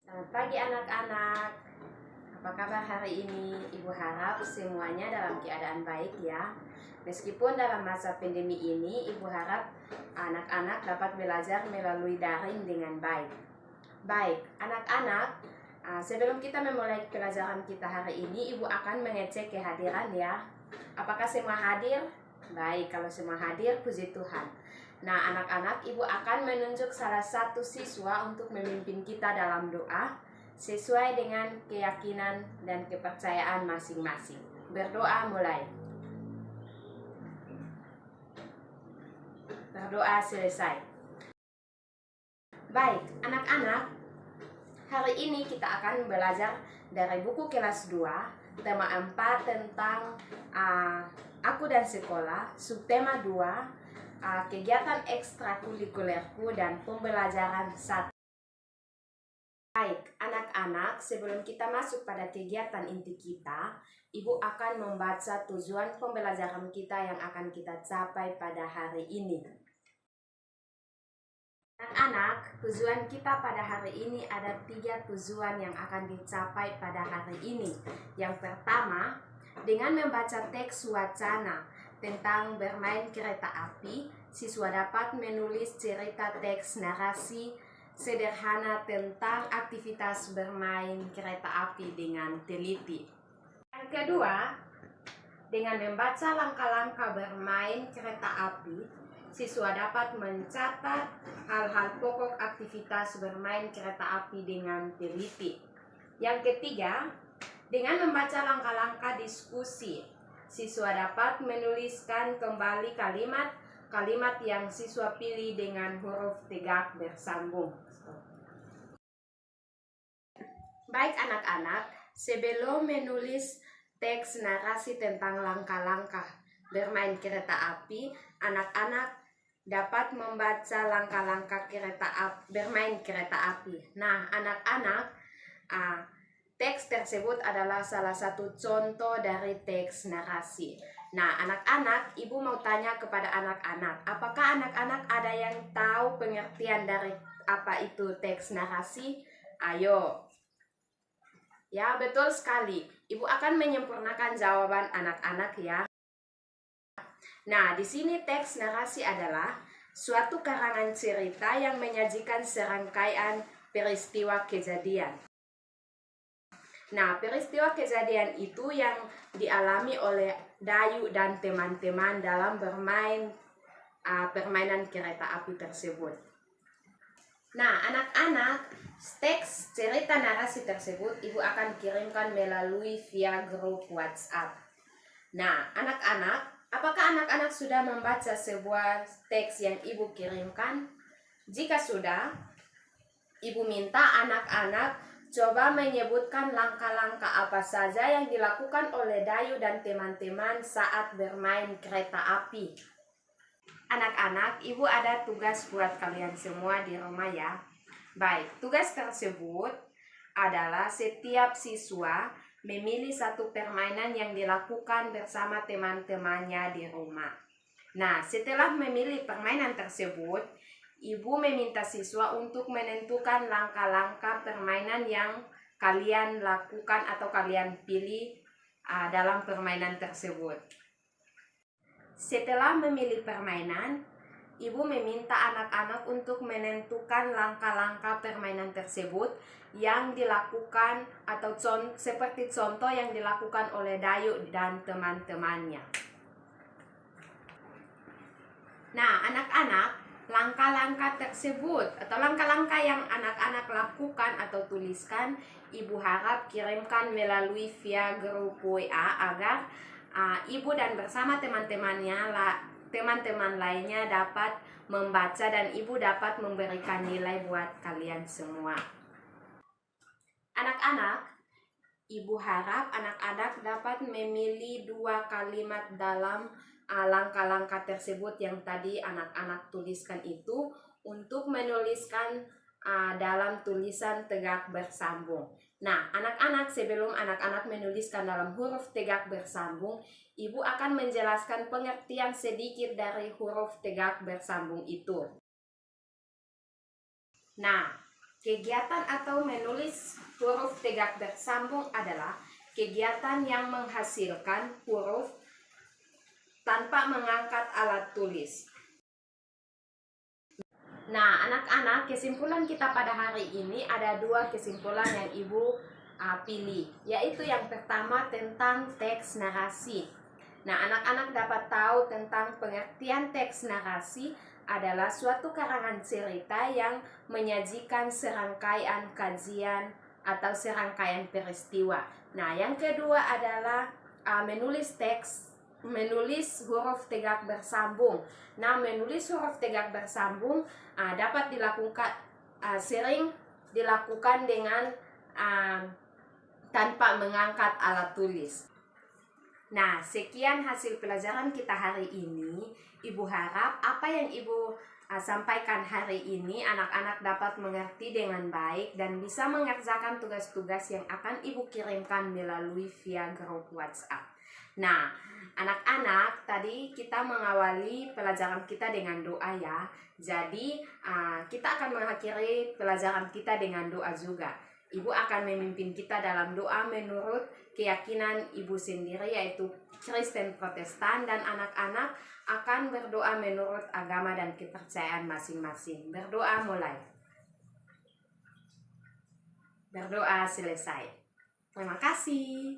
Selamat pagi anak-anak. Apa kabar hari ini? Ibu harap semuanya dalam keadaan baik ya. Meskipun dalam masa pandemi ini, Ibu harap anak-anak dapat belajar melalui daring dengan baik. Baik, anak-anak, sebelum kita memulai pelajaran kita hari ini, Ibu akan mengecek kehadiran ya. Apakah semua hadir? Baik, kalau semua hadir, puji Tuhan. Nah, anak-anak, Ibu akan menunjuk salah satu siswa untuk memimpin kita dalam doa sesuai dengan keyakinan dan kepercayaan masing-masing. Berdoa mulai. Berdoa selesai. Baik, anak-anak, hari ini kita akan belajar dari buku kelas 2, tema 4 tentang aku dan sekolah, subtema 2, kegiatan ekstrakurikulerku dan pembelajaran 1. Baik, anak-anak, sebelum kita masuk pada kegiatan inti kita, Ibu akan membaca tujuan pembelajaran kita yang akan kita capai pada hari ini. Anak-anak, tujuan kita pada hari ini ada 3 tujuan yang akan dicapai pada hari ini. Yang pertama, dengan membaca teks wacana tentang bermain kereta api, siswa dapat menulis cerita teks narasi sederhana tentang aktivitas bermain kereta api dengan teliti. Yang kedua, dengan membaca langkah-langkah bermain kereta api, siswa dapat mencatat hal-hal pokok aktivitas bermain kereta api dengan teliti. Yang ketiga, dengan membaca langkah-langkah diskusi, siswa dapat menuliskan kembali kalimat yang siswa pilih dengan huruf tegak bersambung. Baik anak-anak, sebelum menulis teks narasi tentang langkah-langkah bermain kereta api, anak-anak dapat membaca langkah-langkah bermain kereta api. Nah, anak-anak, teks tersebut adalah salah satu contoh dari teks narasi. Nah, anak-anak, Ibu mau tanya kepada anak-anak, apakah anak-anak ada yang tahu pengertian dari apa itu teks narasi? Ayo. Ya, betul sekali. Ibu akan menyempurnakan jawaban anak-anak ya. Nah, di sini teks narasi adalah suatu karangan cerita yang menyajikan serangkaian peristiwa kejadian. Nah, peristiwa kejadian itu yang dialami oleh Dayu dan teman-teman dalam bermain permainan kereta api tersebut. Nah, anak-anak, teks cerita narasi tersebut Ibu akan kirimkan melalui via grup WhatsApp. Nah, anak-anak, apakah anak-anak sudah membaca sebuah teks yang Ibu kirimkan? Jika sudah, Ibu minta anak-anak coba menyebutkan langkah-langkah apa saja yang dilakukan oleh Dayu dan teman-teman saat bermain kereta api. Anak-anak, Ibu ada tugas buat kalian semua di rumah ya. Baik, tugas tersebut adalah setiap siswa memilih satu permainan yang dilakukan bersama teman-temannya di rumah. Nah, setelah memilih permainan tersebut, Ibu meminta siswa untuk menentukan langkah-langkah permainan yang kalian lakukan atau kalian pilih dalam permainan tersebut. Setelah memilih permainan, Ibu meminta anak-anak untuk menentukan langkah-langkah permainan tersebut yang dilakukan atau seperti contoh yang dilakukan oleh Dayu dan teman-temannya. Nah, anak-anak, langkah-langkah tersebut atau langkah-langkah yang anak-anak lakukan atau tuliskan, Ibu harap kirimkan melalui via grup WA agar Ibu dan bersama teman-teman lainnya dapat membaca dan Ibu dapat memberikan nilai buat kalian semua. Anak-anak, Ibu harap anak-anak dapat memilih 2 kalimat dalam langkah-langkah tersebut yang tadi anak-anak tuliskan itu untuk menuliskan dalam tulisan tegak bersambung. Nah, anak-anak, sebelum anak-anak menuliskan dalam huruf tegak bersambung, Ibu akan menjelaskan pengertian sedikit dari huruf tegak bersambung itu. Nah, Kegiatan atau menulis huruf tegak bersambung adalah kegiatan yang menghasilkan huruf tanpa mengangkat alat tulis. Nah, anak-anak, kesimpulan kita pada hari ini ada dua kesimpulan yang Ibu pilih, yaitu yang pertama tentang teks narasi. Nah, anak-anak dapat tahu tentang pengertian teks narasi adalah suatu karangan cerita yang menyajikan serangkaian kajian atau serangkaian peristiwa. Nah, yang kedua adalah menulis huruf tegak bersambung. Nah, menulis huruf tegak bersambung dapat dilakukan sering dilakukan dengan tanpa mengangkat alat tulis. Nah, sekian hasil pelajaran kita hari ini. Ibu harap apa yang Ibu sampaikan hari ini anak-anak dapat mengerti dengan baik dan bisa mengerjakan tugas-tugas yang akan Ibu kirimkan melalui via grup WhatsApp. Nah, anak-anak, tadi kita mengawali pelajaran kita dengan doa ya. Jadi, kita akan mengakhiri pelajaran kita dengan doa juga. Ibu akan memimpin kita dalam doa menurut keyakinan Ibu sendiri, yaitu Kristen Protestan, dan anak-anak akan berdoa menurut agama dan kepercayaan masing-masing. Berdoa mulai. Berdoa selesai. Terima kasih.